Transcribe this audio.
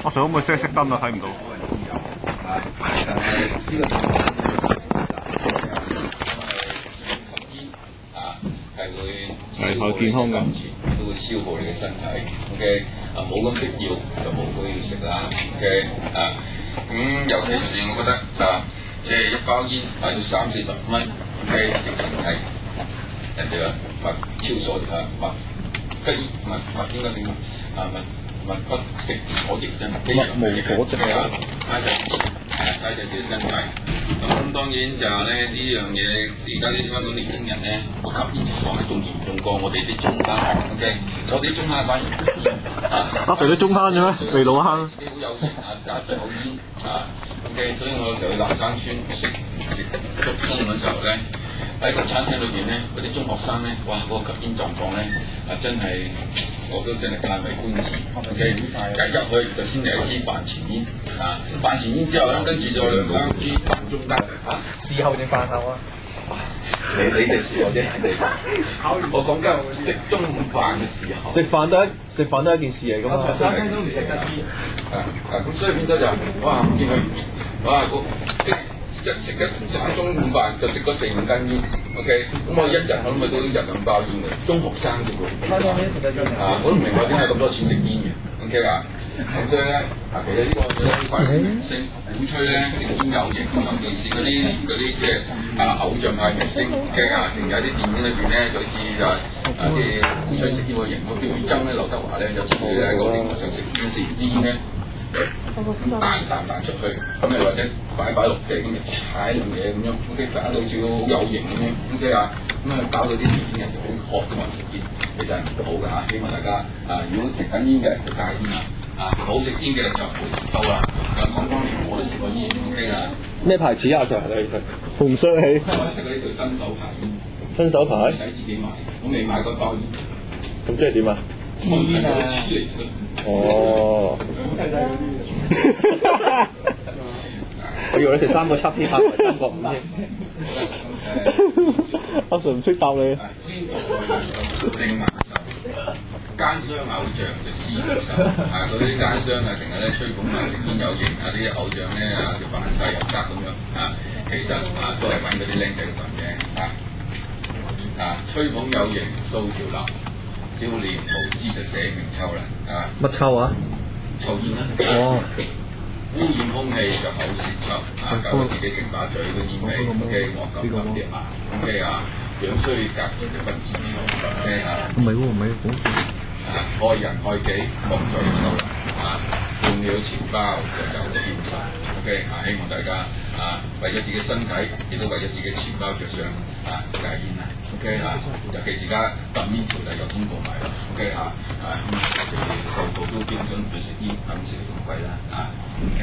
我想可唔可以熄燈啊？睇唔到。係會健康嘅金錢，都會消耗你嘅身體。OK， 冇咁必要就冇必要食啦。OK， 尤其是我覺得即係一包煙賣到30-40蚊。OK， 直情係人哋話物超所值物不應該點啊？物不值所值真係非常無可值啊！睇自己身體。咁當然就係咧呢樣嘢，而家啲香港年輕人咧，個吸煙情況係仲嚴重過我哋啲中坑。OK， 我哋啲中坑反而我哋啲中坑嘅咩？未老坑。自己好有型加上口煙OK， 所以我有時候去南山村食中午嘅時候咧，喺個餐廳裏邊咧，嗰啲中學生咧，哇，嗰個吸煙狀況咧，真係〜我都真係嘆為觀止。OK， 一入去就先嚟一支飯前煙，飯前煙之後咧，跟住再兩支飯中間事後定飯後啊？你哋事後啫，我講緊食中午飯嘅時候。食飯都係一件事嚟㗎嘛。餐廳都唔食得煙。咁所以變咗就哇見佢哇即食一餐中午飯就食咗4-5根煙。OK， 咁我一日我諗咪都1-2包煙嘅，中學生啫喎。我都唔明白點解咁多錢食煙嘅。OK 咁所以咧其實呢個對呢塊明星鼓吹咧食煙有型，尤其是嗰啲即係偶像派明星。OK 成日喺啲電影裏邊咧，就好似即係鼓吹食煙個型。我記得咧劉德華咧有次佢喺個熒幕上食煙咧。彈出去，咁又或者擺落地咁就踩樣嘢咁樣，OK， 搞到好似好有型咁樣，OK搞到啲年輕人就好渴㗎嘛食煙，其實係唔好㗎希望大家如果食緊煙嘅就戒煙冇食煙嘅就唔好食多啦。講當年我都食過煙 ，OK 咩牌子啊？Sir，你紅雙喜。我食過呢條新手牌煙。新手牌？唔使自己買，我未買過包煙。咁即係點啊？煙啊！黐嚟食。哦。我以為你食3個7添，3個5添。阿 Sir 唔識答你。奸商偶像就師傅手，嗰啲奸商成日吹捧食煙有型啲偶像咧就扮晒入格咁樣其實都係揾嗰啲僆仔嚟嘅吹捧有型掃潮流，少年無知就寫明秋啦乜秋啊？抽煙啦，污染空氣就口舌臭搞到自己成把嘴個煙味 OK 惡咁啲OK樣衰格就不知OK 唔係喎，害人害己，莫在秋啦換了錢包就有了謙遜 OK 希望大家為咗自己身體，亦都為咗自己錢包着想戒煙啦 OK 尤其是而家禁煙條例又通過埋啦 OK 個個都標準去食煙，咁食咁貴啦OK